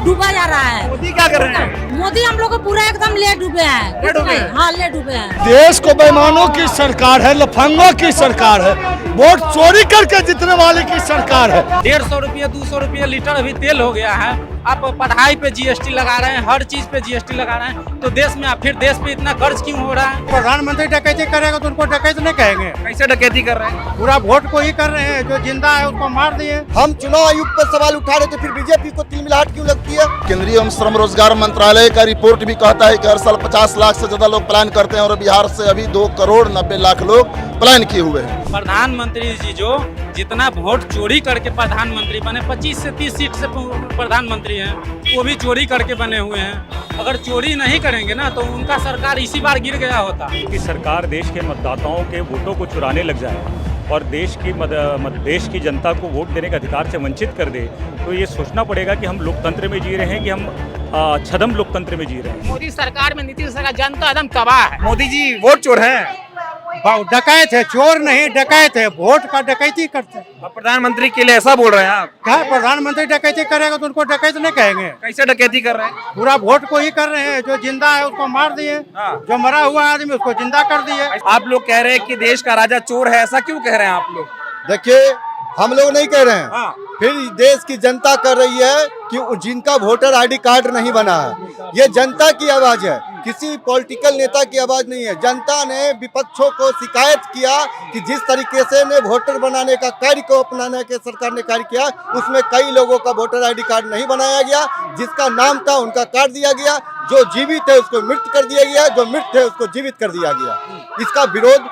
डूबा जा रहा है। मोदी क्या कर रहे हैं? मोदी हम लोग को पूरा एकदम ले डूबे हैं। ले डूबे हैं? हाँ, ले डूबे हैं। देश को बेईमानों की सरकार है, लफंगों की सरकार है, वोट चोरी करके जीतने वाले की सरकार है। 150 रुपये 200 रुपये लीटर अभी तेल हो गया है। आप पढ़ाई पे जीएसटी लगा रहे हैं, हर चीज पे जीएसटी लगा रहे हैं, तो देश में फिर देश पे इतना कर्ज क्यों हो रहा है? प्रधानमंत्री डकैती करेगा तो उनको डकैत नहीं कहेंगे। कैसे डकैती कर रहे हैं? पूरा वोट को ही कर रहे हैं, जो जिंदा है उसको मार दिए। हम चुनाव आयोग पर सवाल उठा रहे थे, फिर बीजेपी को तिलमिलाहट क्यों लगती है? केंद्रीय एवं श्रम रोजगार मंत्रालय का रिपोर्ट भी कहता है कि हर साल 50 लाख से ज्यादा लोग पलायन करते हैं और बिहार से अभी 2 करोड़ 90 लाख लोग पलायन किए हुए हैं। प्रधानमंत्री जी जो जितना वोट चोरी करके प्रधानमंत्री बने, 25 से 30 सीट से प्रधानमंत्री हैं, वो भी चोरी करके बने हुए हैं। अगर चोरी नहीं करेंगे ना तो उनका सरकार इसी बार गिर गया होता। कि सरकार देश के मतदाताओं के वोटों को चुराने लग जाए और देश की जनता को वोट देने के अधिकार से वंचित कर दे, तो ये सोचना पड़ेगा कि हम लोकतंत्र में जी रहे हैं कि हम छद्म लोकतंत्र में जी रहे हैं। मोदी सरकार में नीतीश सरकार जनता एकदम तबाह है। मोदी जी वोट चोर हैं। डकैत है, चोर नहीं डकैत है, वोट का डकैती करते हैं। अब प्रधानमंत्री के लिए ऐसा बोल रहे हैं आप? क्या प्रधानमंत्री डकैती करेगा तो उनको डकैत नहीं कहेंगे। कैसे डकैती कर रहे हैं? पूरा वोट को ही कर रहे हैं, जो जिंदा है उसको मार दिए, जो मरा हुआ आदमी उसको जिंदा कर दिए। आप लोग कह रहे हैं कि देश का राजा चोर है, ऐसा क्यों कह रहे हैं आप लोग? देखिए, हम लोग नहीं कह रहे हैं, हाँ। फिर देश की जनता कर रही है कि जिनका वोटर आईडी कार्ड नहीं बना है। ये जनता की आवाज है, किसी पॉलिटिकल नेता की आवाज नहीं है। जनता ने विपक्षों को शिकायत किया कि जिस तरीके से ने वोटर बनाने का कार्य को अपनाने के सरकार ने कार्य किया, उसमें कई लोगों का वोटर आईडी कार्ड नहीं बनाया गया। जिसका नाम था उनका काट दिया गया, जो जीवित है उसको मृत कर दिया गया, जो मृत है उसको जीवित कर दिया गया। इसका विरोध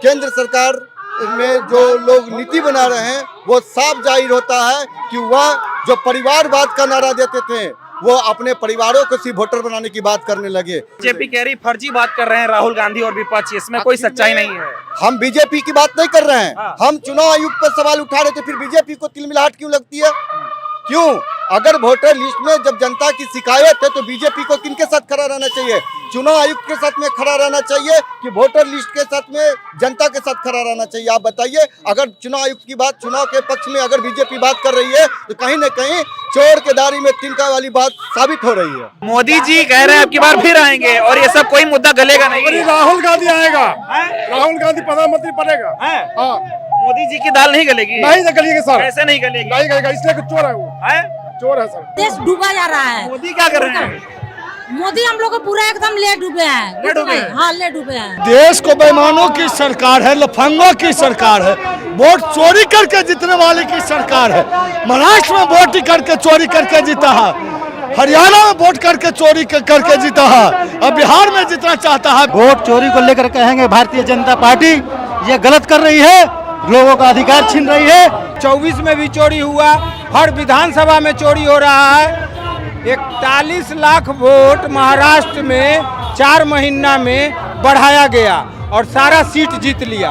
केंद्र सरकार में जो लोग नीति बना रहे हैं वो साफ जाहिर होता है कि वह जो परिवारवाद का नारा देते थे वो अपने परिवारों को सिर्फ वोटर बनाने की बात करने लगे। बीजेपी कह रही फर्जी बात कर रहे हैं राहुल गांधी और विपक्ष, इसमें कोई सच्चाई नहीं है। हम बीजेपी की बात नहीं कर रहे हैं, हाँ। हम चुनाव आयोग पर सवाल उठा रहे थे, फिर बीजेपी को तिलमिलाहट क्यों लगती है? क्यों? अगर वोटर लिस्ट में जब जनता की शिकायत है तो बीजेपी को किनके साथ खड़ा रहना चाहिए? चुनाव आयोग के साथ में खड़ा रहना चाहिए कि वोटर लिस्ट के साथ में जनता के साथ खड़ा रहना चाहिए? आप बताइए। अगर चुनाव आयोग की बात, चुनाव के पक्ष में अगर बीजेपी बात कर रही है तो कहीं न कहीं चोर के दारी में तिनका वाली बात साबित हो रही है। मोदी जी कह रहे हैं अब की बार फिर आएंगे और ये सब कोई मुद्दा गलेगा नहीं। राहुल गांधी आएगा, राहुल गांधी प्रधानमंत्री बनेगा। हाँ, मोदी जी की दाल नहीं गलेगी? नहीं गलेगी सर, ऐसे नहीं गलेगी? नहीं गलेगा, इसलिए कि चोर है वो, चोर है सर। देश डूबा जा रहा है। मोदी क्या कर रहे हैं? मोदी हम लोग को पूरा एकदम ले डूबे हैं। ले डूबे हैं? हाँ, ले डूबे हैं। देश को बेईमानों की सरकार है, लफंगों की सरकार है, वोट चोरी करके जीतने वाले की सरकार है। महाराष्ट्र में वोट करके चोरी करके जीता है, हरियाणा में वोट करके चोरी करके जीता है, अब बिहार में जीतना चाहता है। वोट चोरी को लेकर कहेंगे भारतीय जनता पार्टी ये गलत कर रही है, लोगों का अधिकार छीन रही है। 24 में भी चोरी हुआ, हर विधानसभा में चोरी हो रहा है। 41 लाख वोट महाराष्ट्र में 4 महीना में बढ़ाया गया और सारा सीट जीत लिया।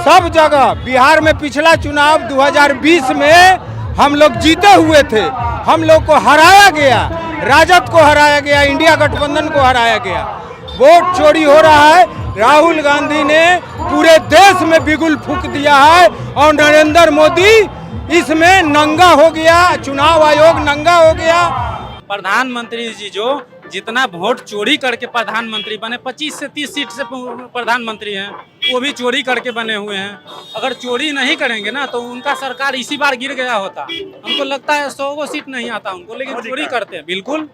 सब जगह बिहार में पिछला चुनाव 2020 में हम लोग जीते हुए थे, हम लोग को हराया गया, राजद को हराया गया, इंडिया गठबंधन को हराया गया। वोट चोरी हो रहा है। राहुल गांधी ने पूरे देश में बिगुल फूंक दिया है और नरेंद्र मोदी इसमें नंगा हो गया, चुनाव आयोग नंगा हो गया। प्रधानमंत्री जी जो जितना वोट चोरी करके प्रधानमंत्री बने, 25 से 30 सीट से प्रधानमंत्री हैं, वो भी चोरी करके बने हुए हैं। अगर चोरी नहीं करेंगे ना तो उनका सरकार इसी बार गिर गया होता। हमको लगता है 100 सीट नहीं आता उनको, लेकिन चोरी करते हैं, बिल्कुल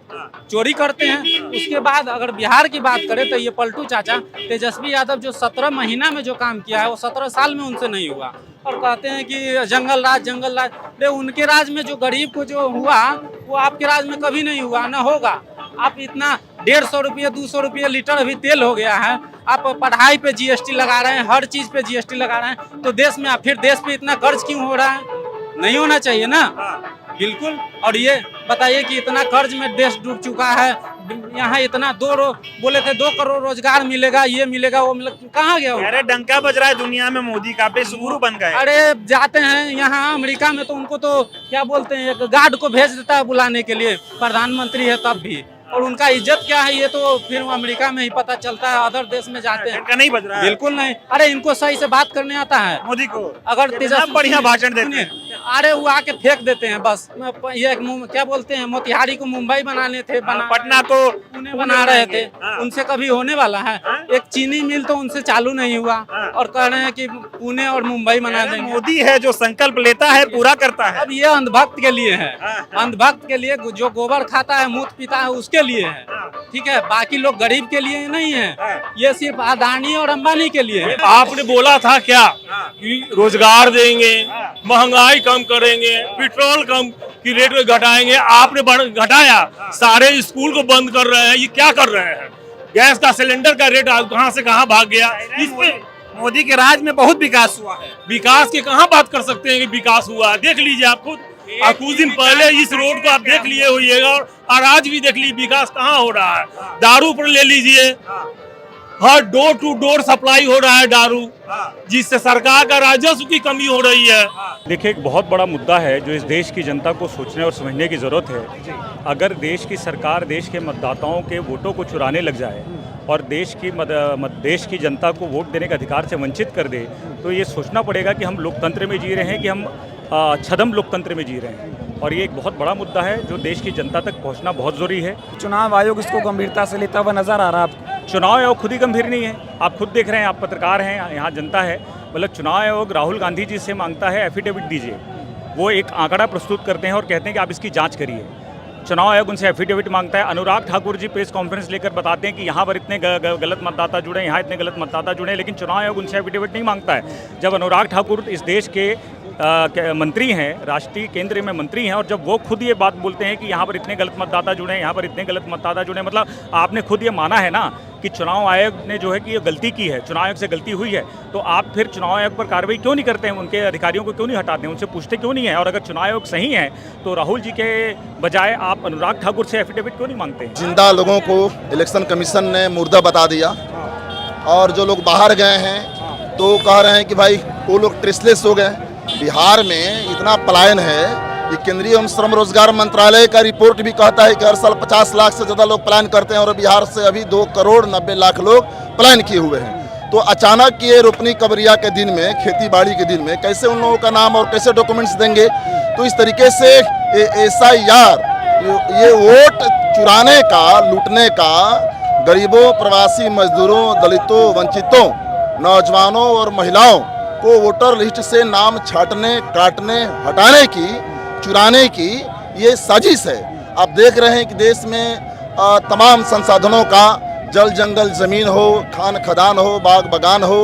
चोरी करते हैं। उसके बाद अगर बिहार की बात करें तो ये पलटू चाचा तेजस्वी यादव जो 17 महीना में जो काम किया है वो 17 साल में उनसे नहीं हुआ। और कहते हैं कि जंगल राज, जंगल राज। अरे उनके राज में जो गरीब को जो हुआ वो आपके राज में कभी नहीं हुआ, ना होगा। आप इतना 150 रुपये 200 रुपये लीटर अभी तेल हो गया है, आप पढ़ाई पे जीएसटी लगा रहे हैं, हर चीज पे जीएसटी लगा रहे हैं, तो देश में फिर देश पे इतना कर्ज क्यों हो रहा है? नहीं होना चाहिए ना, बिल्कुल। और ये बताइए कि इतना कर्ज में देश डूब चुका है। यहाँ इतना बोले थे 2 करोड़ रोजगार मिलेगा, ये मिलेगा, वो मिलेगा, कहाँ गया? अरे डंका बज रहा है दुनिया में, मोदी का बेसुगुरु बन गए। अरे जाते हैं यहाँ अमेरिका में तो उनको तो क्या बोलते हैं, एक गार्ड को भेज देता है बुलाने के लिए, प्रधानमंत्री है तब भी। और उनका इज्जत क्या है ये तो फिर अमेरिका में ही पता चलता है, अदर देश में जाते हैं। नहीं बज रहा है? बिल्कुल नहीं। अरे इनको सही से बात करने आता है मोदी को? अगर बढ़िया भाषण देते हैं। आ रहे वो आके फेंक देते हैं बस। ये क्या बोलते हैं, मोतिहारी को मुंबई बनाने थे, पटना को पुणे बना रहे थे, उनसे कभी होने वाला है? एक चीनी मिल तो उनसे चालू नहीं हुआ और कह रहे हैं कि पुणे और मुंबई बना देंगे। मोदी है जो संकल्प लेता है पूरा करता है। अब ये अंधभक्त के लिए है, अंधभक्त के लिए, जो गोबर खाता है मूत पीता है उसके लिए है, ठीक है, बाकी लोग गरीब के लिए नहीं है, ये सिर्फ अदानी और अंबानी के लिए है। आपने बोला था क्या कि रोजगार देंगे, महंगाई कम करेंगे, पेट्रोल कम की रेट में घटाएंगे, आपने घटाया, सारे स्कूल को बंद कर रहे हैं, ये क्या कर रहे हैं? गैस का सिलेंडर का रेट कहां से कहां भाग गया। इस पे मोदी के राज में बहुत विकास हुआ है। विकास की कहां बात कर सकते हैं कि विकास हुआ? देख लीजिए आप खुद, कुछ दिन पहले इस रोड को आप देख लिए होइएगा और आज भी देख लीजिए विकास कहाँ हो रहा है। दारू पर ले लीजिए, हर डोर टू डोर सप्लाई हो रहा है दारू, जिससे सरकार का राजस्व की कमी हो रही है। देखिए, एक बहुत बड़ा मुद्दा है जो इस देश की जनता को सोचने और समझने की ज़रूरत है। अगर देश की सरकार देश के मतदाताओं के वोटों को चुराने लग जाए और देश की जनता को वोट देने के अधिकार से वंचित कर दे, तो ये सोचना पड़ेगा कि हम लोकतंत्र में जी रहे हैं कि हम छद्म लोकतंत्र में जी रहे हैं। और ये एक बहुत बड़ा मुद्दा है जो देश की जनता तक पहुंचना बहुत ज़रूरी है। चुनाव आयोग इसको गंभीरता से लेता हुआ नजर आ रहा है आपको? चुनाव आयोग खुद ही गंभीर नहीं है, आप खुद देख रहे हैं, आप पत्रकार हैं, यहाँ जनता है। मतलब चुनाव आयोग राहुल गांधी जी से मांगता है एफिडेविट दीजिए, वो एक आंकड़ा प्रस्तुत करते हैं और कहते हैं कि आप इसकी जांच करिए। चुनाव आयोग उनसे एफिडेविट मांगता है। अनुराग ठाकुर जी प्रेस कॉन्फ्रेंस लेकर बताते हैं कि यहाँ पर इतने गलत मतदाता जुड़े, यहाँ इतने गलत मतदाता जुड़े, लेकिन चुनाव आयोग उनसे एफिडेविट नहीं मांगता है। जब अनुराग ठाकुर इस देश के मंत्री हैं, राष्ट्रीय केंद्र में मंत्री हैं, और जब वो खुद ये बात बोलते हैं कि यहाँ पर इतने गलत मतदाता जुड़े हैं, यहाँ पर इतने गलत मतदाता जुड़े, मतलब आपने खुद ये माना है ना कि चुनाव आयोग ने जो है कि ये गलती की है, चुनाव आयोग से गलती हुई है, तो आप फिर चुनाव आयोग पर कार्रवाई क्यों नहीं करते हैं? उनके अधिकारियों को क्यों नहीं हटाते हैं? उनसे पूछते क्यों नहीं है? और अगर चुनाव आयोग सही है तो राहुल जी के बजाय आप अनुराग ठाकुर से एफिडेविट क्यों नहीं मांगते हैं? जिंदा लोगों को इलेक्शन कमीशन ने मुर्दा बता दिया, और जो लोग बाहर गए हैं तो कह रहे हैं कि भाई वो लोग ट्रेसलेस हो गए। बिहार में इतना पलायन है, ये केंद्रीय एवं श्रम रोजगार मंत्रालय का रिपोर्ट भी कहता है कि हर साल 50 लाख से ज़्यादा लोग पलायन करते हैं, और बिहार से अभी 2 करोड़ 90 लाख लोग पलायन किए हुए हैं। तो अचानक ये रोपनी कबरिया के दिन में, खेती बाड़ी के दिन में कैसे उन लोगों का नाम और कैसे डॉक्यूमेंट्स देंगे? तो इस तरीके से SIR, ये वोट चुराने का, लूटने का, गरीबों, प्रवासी मजदूरों, दलितों, वंचितों, नौजवानों और महिलाओं को वोटर लिस्ट से नाम छाटने, काटने, हटाने की, चुराने की ये साजिश है। आप देख रहे हैं कि देश में तमाम संसाधनों का, जल जंगल ज़मीन हो, खान खदान हो, बाग बगान हो,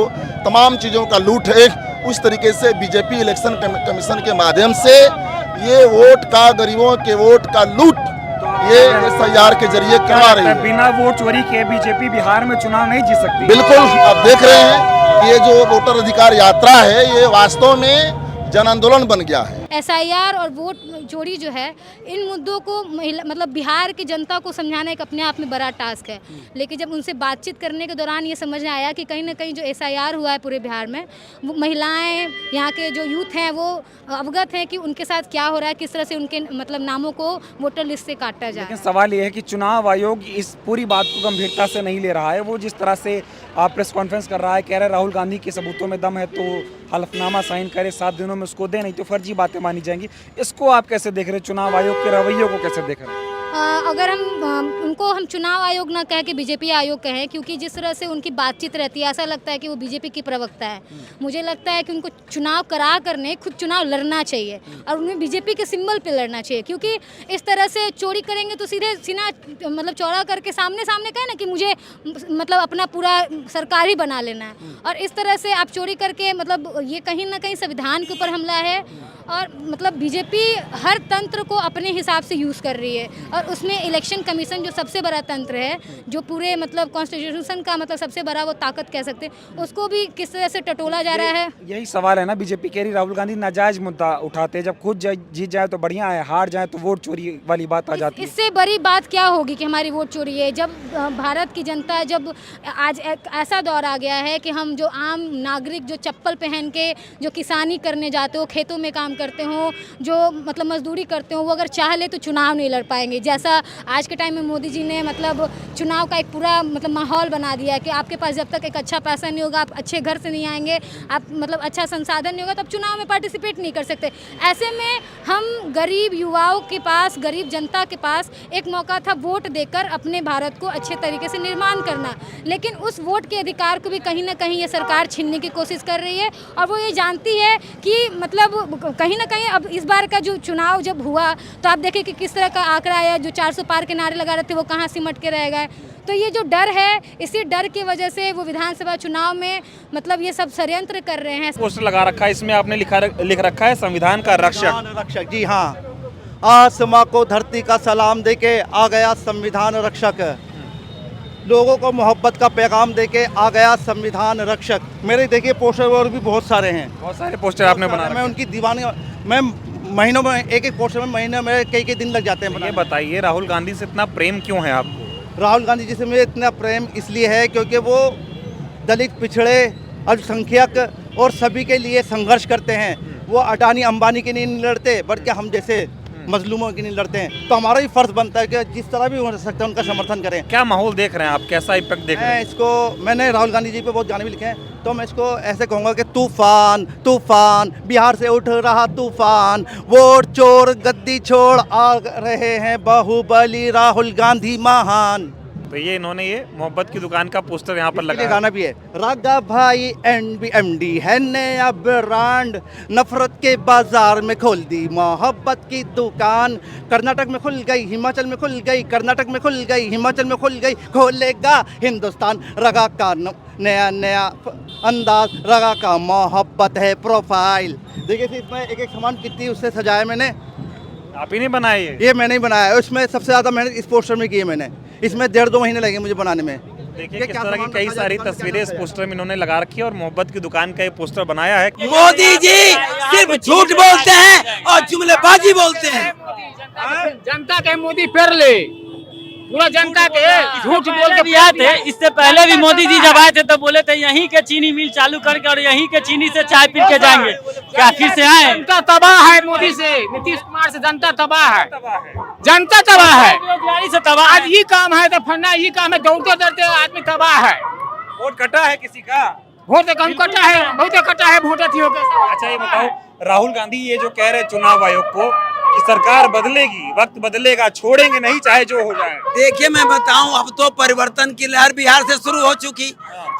तमाम चीज़ों का लूट है। उस तरीके से बीजेपी इलेक्शन कमीशन के माध्यम से ये वोट का, गरीबों के वोट का लूट ये SIR के जरिए करवा रही है। बिना वोट चोरी के बीजेपी बिहार में चुनाव नहीं जीत सकती। बिल्कुल, आप देख रहे हैं कि ये जो वोटर अधिकार यात्रा है ये वास्तव में जन आंदोलन बन गया है। SIR और वोट चोरी जो है, इन मुद्दों को मतलब बिहार की जनता को समझाना एक अपने आप में बड़ा टास्क है। लेकिन जब उनसे बातचीत करने के दौरान ये समझ में आया कि कहीं ना कहीं जो SIR हुआ है पूरे बिहार में, वो महिलाएं, यहाँ के जो यूथ हैं वो अवगत हैं कि उनके साथ क्या हो रहा है, किस तरह से उनके मतलब नामों को वोटर लिस्ट से काटा जाए। लेकिन सवाल ये है कि चुनाव आयोग इस पूरी बात को गंभीरता से नहीं ले रहा है। वो जिस तरह से आप प्रेस कॉन्फ्रेंस कर रहा है, कह रहे राहुल गांधी के सबूतों में दम है तो हलफनामा साइन करे, 7 दिनों में उसको दे, नहीं तो फर्जी बातें मानी जाएंगी। इसको आप कैसे देख रहे हैं? चुनाव आयोग के रवैये को कैसे देख रहे हैं? अगर उनको हम चुनाव आयोग ना कह के बीजेपी आयोग कहें, क्योंकि जिस तरह से उनकी बातचीत रहती है ऐसा लगता है कि वो बीजेपी की प्रवक्ता है। मुझे लगता है कि उनको चुनाव करा करने खुद चुनाव लड़ना चाहिए और उन्हें बीजेपी के सिंबल पे लड़ना चाहिए, क्योंकि इस तरह से चोरी करेंगे तो सीधे सीना मतलब चौड़ा करके सामने कहें ना कि मुझे मतलब अपना पूरा सरकार ही बना लेना है। और इस तरह से आप चोरी करके मतलब ये कहीं ना कहीं संविधान के ऊपर हमला है, और मतलब बीजेपी हर तंत्र को अपने हिसाब से यूज़ कर रही है, और उसमें इलेक्शन कमीशन जो सबसे बड़ा तंत्र है, जो पूरे मतलब कॉन्स्टिट्यूशन का मतलब सबसे बड़ा वो ताकत कह सकते हैं, उसको भी किस तरह से टटोला जा रहा है। यही सवाल है ना, बीजेपी कह रही राहुल गांधी नाजायज मुद्दा उठाते हैं, जब खुद जीत जाए तो बढ़िया है, हार जाए तो वोट चोरी वाली बात आ जाती है। इससे बड़ी बात क्या होगी कि हमारी वोट चोरी है? जब भारत की जनता, जब आज एक ऐसा दौर आ गया है कि हम जो आम नागरिक जो चप्पल पहन के जो किसानी करने जाते हो, खेतों में काम करते हों, जो मतलब मजदूरी करते हों, वो अगर चाह ले तो चुनाव नहीं लड़ पाएंगे। जैसा आज के टाइम में मोदी जी ने मतलब चुनाव का एक पूरा मतलब माहौल बना दिया कि आपके पास जब तक एक अच्छा पैसा नहीं होगा, आप अच्छे घर से नहीं आएंगे, आप मतलब अच्छा संसाधन नहीं होगा, तब चुनाव में पार्टिसिपेट नहीं कर सकते। ऐसे में हम गरीब युवाओं के पास, गरीब जनता के पास एक मौका था वोट देकर अपने भारत को अच्छे तरीके से निर्माण करना, लेकिन उस वोट के अधिकार को भी कहीं ना कहीं ये सरकार छीनने की कोशिश कर रही है। और वो ये जानती है कि मतलब कहीं ना कहीं अब इस बार का जो चुनाव जब हुआ तो आप देखिए कि किस तरह का आंकड़ा आया, जो 400 पार के नारे लगा रहे थे वो कहाँ सिमट के रह गए। तो ये जो डर है, इसी डर की वजह से वो विधानसभा चुनाव में मतलब ये सब षड्यंत्र कर रहे हैं। पोस्टर लगा रखा है, इसमें आपने लिख रखा है संविधान का रक्षक। जी हाँ, आसमां को धरती का सलाम देके आ गया संविधान रक्षक, लोगों को मोहब्बत का पैगाम देके आ गया संविधान रक्षक। मेरे देखिए पोस्टर और भी बहुत सारे हैं, बहुत सारे पोस्टर आपने बनाए। मैं उनकी दीवानी, मैं महीनों में एक पोस्टर में महीने में कई दिन लग जाते हैं। ये बताइए राहुल गांधी से इतना प्रेम क्यों है आपको? राहुल गांधी जी से मुझे इतना प्रेम इसलिए है क्योंकि वो दलित, पिछड़े, अल्पसंख्यक और सभी के लिए संघर्ष करते हैं। वो अडानी अंबानी के लिए नहीं लड़ते, बल्कि हम जैसे मजलूमों के लिए लड़ते हैं। तो हमारा ही फर्ज बनता है कि जिस तरह भी हो सकता है उनका समर्थन करें। क्या माहौल देख रहे हैं आप, कैसा इम्पैक्ट देख रहे हैं? इसको मैंने राहुल गांधी जी पे बहुत गाने भी लिखे हैं, तो मैं इसको ऐसे कहूँगा कि तूफान तूफान बिहार से उठ रहा तूफान, वोट चोर गद्दी छोड़ आ रहे हैं बाहुबली राहुल गांधी महान। तो ये इन्होंने ये मोहब्बत की दुकान का पोस्टर यहाँ पर लगाया। गाना भी है, रागा भाई एमडी है नया ब्रांड, नफरत के बाजार में खोल दी मोहब्बत की दुकान। कर्नाटक में खुल गई, हिमाचल में खुल गई, कर्नाटक में खुल गई, हिमाचल में खुल गई, खोलेगा हिंदुस्तान। रगा का नया नया अंदाज, रगा का मोहब्बत है प्रोफाइल। देखिए इसमें एक एक सामान कितनी उससे सजाया मैंने। आप ही नहीं बनाए ये मैंने ही बनाया है। उसमें सबसे ज़्यादा मेहनत इस पोस्टर में की है मैंने। इसमें 1.5-2 महीने लगे मुझे बनाने में। देखिए किस तरह की कई सारी तस्वीरें इस पोस्टर में इन्होंने लगा रखी है और मोहब्बत की दुकान का ये पोस्टर बनाया है। मोदी जी सिर्फ झूठ बोलते हैं और जुमलेबाजी बोलते हैं। जनता के मोदी फिर ले, पूरा जनता के झूठ बोल के आए थे। इससे पहले भी मोदी जी जब आए थे तो बोले थे यहीं के चीनी मिल चालू करके और यहीं के चीनी से चाय पी के जाएंगे। क्या फिर से आए? जनता तबाह है मोदी से, नीतीश कुमार से जनता तबाह है, जनता तबाह है, बेरोजगारी से तबाह। आज ये काम है तो फन्ना ये काम है, दौड़ते दौड़ते आदमी तबाह है। वोट कटा है किसी का? वोट कम कटा है, बहुत कटा है वोट। अच्छा ये बताओ, राहुल गांधी ये जो कह रहे चुनाव आयोग को कि सरकार बदलेगी, वक्त बदलेगा, छोड़ेंगे नहीं चाहे जो हो जाए। देखिए मैं बताऊं, अब तो परिवर्तन की लहर बिहार से शुरू हो चुकी।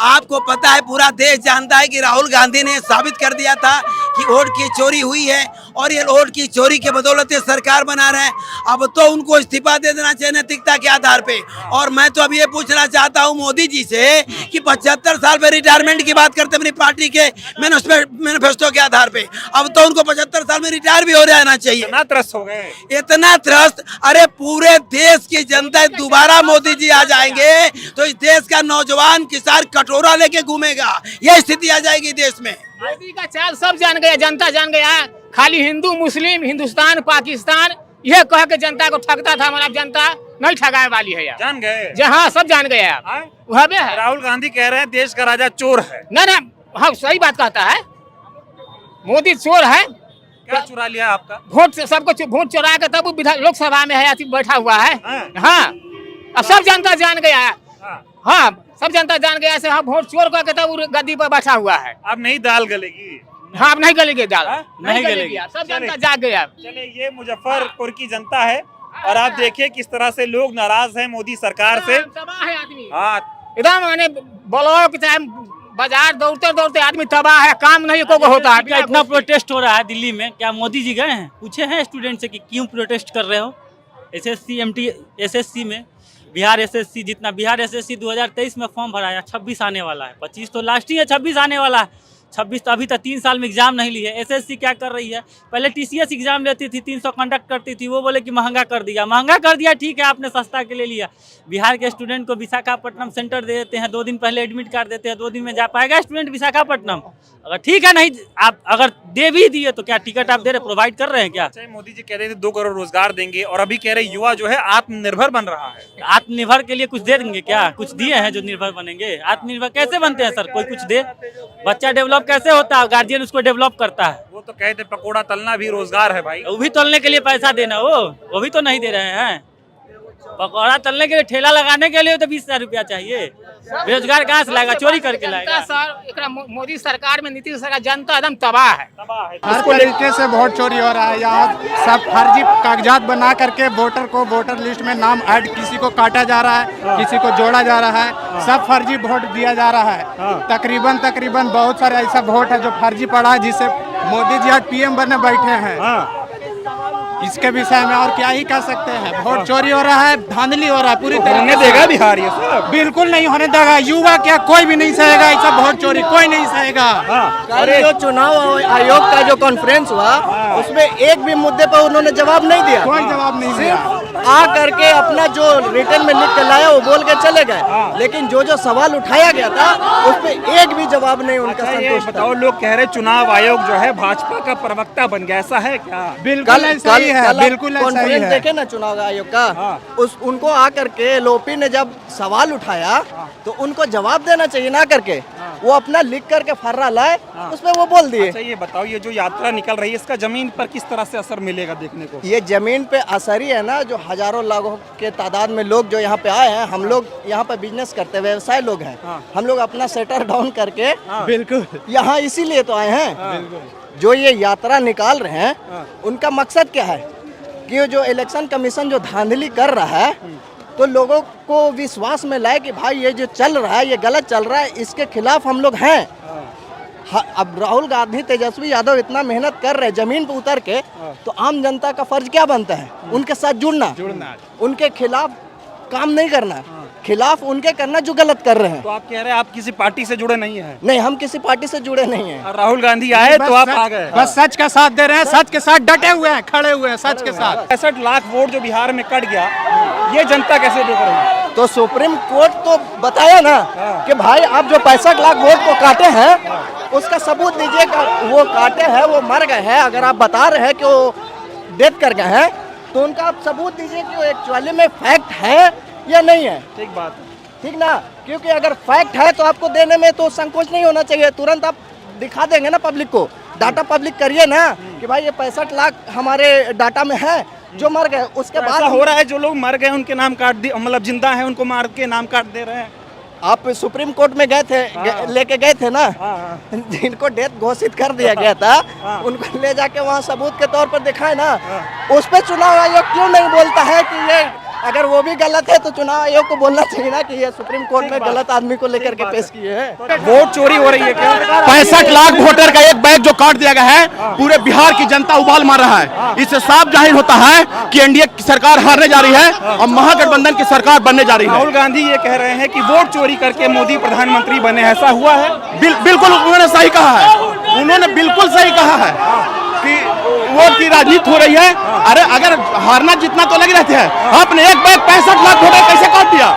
आपको पता है, पूरा देश जानता है कि राहुल गांधी ने साबित कर दिया था कि वोट की चोरी हुई है और ये वोट की चोरी के बदौलत ये सरकार बना रहे हैं। अब तो उनको इस्तीफा दे देना चाहिए नैतिकता के आधार पे। और मैं तो अब ये पूछना चाहता हूँ मोदी जी से कि 75 साल में रिटायरमेंट की बात करते अपनी पार्टी के मैनिफेस्टो के आधार पे, अब तो उनको 75 साल में रिटायर भी हो जाना चाहिए। इतना त्रस्त हो गए, इतना त्रस्त। अरे पूरे देश की जनता, दोबारा मोदी जी आ जाएंगे तो इस देश का नौजवान किसान कटोरा लेके घूमेगा, यह स्थिति आ जाएगी देश में। मोदी का चाल सब जान गया, जनता जान गया। खाली हिंदू मुस्लिम, हिंदुस्तान पाकिस्तान यह कह के जनता को ठगता था, मगर जनता नहीं ठगाए वाली है यार। जान गए, जहाँ सब जान गए आप। राहुल गांधी कह रहे हैं देश का राजा चोर है। ना ना, हाँ सही बात कहता है, मोदी चोर है। क्या चुरा लिया आपका वोट? सबको वोट चुरा के तब लोकसभा में है बैठा हुआ है। हाँ, अब सब जनता जान गया है। हाँ, सब जनता जान गया से। हाँ, वोट चोर करके तब गद्दी पर बैठा हुआ है। अब नहीं दाल गलेगी। हाँ, अब नहीं गलेगी दाल, नहीं गलेगी। सब जनता जाग गया। चलिए, ये मुजफ्फरपुर की जनता है और आप देखिए किस तरह से लोग नाराज हैं मोदी सरकार से। तबाह है आदमी। हाँ, एकदम मैंने ब्लॉक चाहे बाजार दौड़ते दौड़ते आदमी तबाह है, काम नहीं को होता है। क्या इतना प्रोटेस्ट हो रहा है दिल्ली में? क्या मोदी जी गए हैं, पूछे हैं स्टूडेंट से कि क्यों प्रोटेस्ट कर रहे हो? SSC MT SSC में बिहार SSC, जितना बिहार SSC 2023 में फॉर्म भराया, 26 आने वाला है। 25 तो लास्ट ही है, 26 आने वाला है। 26 तो अभी तक 3 साल में एग्जाम नहीं ली है। SSC क्या कर रही है? पहले TCS एग्जाम लेती थी, 300 कंडक्ट करती थी, वो बोले कि महंगा कर दिया। ठीक है, आपने सस्ता के ले लिया। बिहार के स्टूडेंट को विशाखापट्टनम सेंटर दे देते हैं, 2 दिन पहले एडमिट कार्ड देते हैं, 2 दिन में जा पाएगा स्टूडेंट विशाखापट्टनम? अगर ठीक है, नहीं आप अगर दे भी दिए तो क्या टिकट आप दे रहे, प्रोवाइड कर रहे हैं क्या? मोदी जी कह रहे थे 2 करोड़ रोजगार देंगे और अभी कह रहे युवा जो है आत्मनिर्भर बन रहा है। आत्मनिर्भर के लिए कुछ दे देंगे क्या? कुछ दिए हैं जो निर्भर बनेंगे? आत्मनिर्भर कैसे बनते हैं सर? कोई कुछ दे, बच्चा डेवलप कैसे होता है, गार्जियन उसको डेवलप करता है। वो तो कहते पकोड़ा तलना भी रोजगार है भाई। वो भी तलने के लिए पैसा देना, वो भी तो नहीं दे रहे हैं। पकौड़ा तलने के लिए, ठेला लगाने के लिए तो 20,000 रुपया चाहिए। बेरोजगार कहाँ से लाएगा, चोरी करके लाएगा। सर मोदी सरकार में, नीतीश सरकार, जनता एकदम तबाह है। हर तरीके से वोट चोरी हो रहा है। यहाँ सब फर्जी कागजात बना करके वोटर को वोटर लिस्ट में नाम ऐड, किसी को काटा जा रहा है, किसी को जोड़ा जा रहा है, सब फर्जी वोट दिया जा रहा है। तकरीबन बहुत सारे ऐसा वोट है जो फर्जी पड़ा है, जिससे मोदी जी आज पीएम बनने बैठे हैं। इसके विषय में और क्या ही कह सकते हैं। वोट चोरी हो रहा है, धांधली हो रहा है पूरी तरह। होने देगा बिहार ये सब? बिल्कुल नहीं होने देगा। युवा क्या, कोई भी नहीं सहेगा ऐसा वोट चोरी, कोई नहीं सहेगा। अरे जो चुनाव आयोग का जो कॉन्फ्रेंस हुआ, उसमें एक भी मुद्दे पर उन्होंने जवाब नहीं दिया। कोई जवाब नहीं दिया। आ करके अपना जो रिटर्न में लिख के लाया वो बोल के चले गए, लेकिन जो सवाल उठाया गया था उस पर एक भी जवाब नहीं उनका संतुष्ट था। बताओ, लोग कह रहे चुनाव आयोग जो है भाजपा का प्रवक्ता बन गया, ऐसा है क्या? बिल्कुल ऐसा ही है, बिल्कुल ऐसा ही है। देखे ना चुनाव आयोग का, उनको आकर के एलओपी ने जब सवाल उठाया तो उनको जवाब देना चाहिए ना करके वो अपना लिख करके फर्रा लाए, उसमें वो बोल दिए। अच्छा, ये बताओ, ये जो यात्रा निकल रही है इसका जमीन पर किस तरह से असर मिलेगा देखने को? ये जमीन पे असर ही है ना, जो हजारों लाखों के तादाद में लोग जो यहाँ पे आए हैं, हम लोग यहाँ पे बिजनेस करते व्यवसाय लोग हैं, हम लोग अपना सेटर डाउन करके बिल्कुल यहाँ इसीलिए तो आए हैं। जो ये यात्रा निकाल रहे हैं उनका मकसद क्या है कि जो इलेक्शन कमीशन जो धांधली कर रहा है तो लोगों को विश्वास में लाए कि भाई ये जो चल रहा है ये गलत चल रहा है, इसके खिलाफ हम लोग हैं। अब राहुल गांधी, तेजस्वी यादव इतना मेहनत कर रहे हैं जमीन पर उतर के, तो आम जनता का फर्ज क्या बनता है? उनके साथ जुड़ना, उनके खिलाफ काम नहीं करना, खिलाफ उनके करना जो गलत कर रहे हैं। तो आप कह रहे हैं आप किसी पार्टी से जुड़े नहीं हैं? नहीं, हम किसी पार्टी से जुड़े नहीं हैं। और राहुल गांधी आए तो आप आ गए? बस सच का साथ दे रहे हैं, सच के साथ डटे हुए हैं, खड़े हुए हैं सच के साथ। 65 लाख वोट जो बिहार में कट गया, ये जनता कैसे देख रही है? तो सुप्रीम कोर्ट तो बताया ना कि भाई आप जो 65 लाख वोट को काटे हैं उसका सबूत दीजिए। वो काटे हैं, वो मर गए हैं, अगर आप बता रहे हैं कि वो डेथ कर गए हैं तो उनका आप सबूत दीजिए कि वो एक्चुअली में फैक्ट है या नहीं है। ठीक बात, ठीक ना, क्योंकि अगर फैक्ट है तो आपको देने में तो संकोच नहीं होना चाहिए, तुरंत आप दिखा देंगे ना पब्लिक को, डाटा पब्लिक करिए ना कि भाई ये 65 लाख हमारे डाटा में है जो मर गए। उसके बाद हो रहा है जो लोग मर गए उनके नाम काट दिए, मतलब जिंदा है उनको मार के नाम काट दे रहे हैं। आप सुप्रीम कोर्ट में गए थे, लेके गए थे ना, जिनको डेथ घोषित कर दिया गया था उनको ले जाके वहाँ सबूत के तौर पर दिखाए ना। उस पर चुनाव आयोग क्यों नहीं बोलता है कि ये अगर वो भी गलत है तो चुनाव आयोग को बोलना चाहिए ना कि ये सुप्रीम कोर्ट में गलत आदमी को लेकर के पेश किए हैं। वोट चोरी हो रही है क्या? 65 लाख वोटर का एक बैग जो काट दिया गया है, पूरे बिहार की जनता उबाल मार रहा है। इससे साफ जाहिर होता है कि एनडीए की सरकार हारने जा रही है और महागठबंधन की सरकार बनने जा रही है। राहुल गांधी ये कह रहे हैं कि वोट चोरी करके मोदी प्रधानमंत्री बने, ऐसा हुआ है? बिल्कुल उन्होंने सही कहा है, उन्होंने बिल्कुल सही कहा है कि वोट की राजनीति हो रही है। अरे अगर हारना जितना तो लग रहते हैं, आपने एक बैग 65 लाख वोटर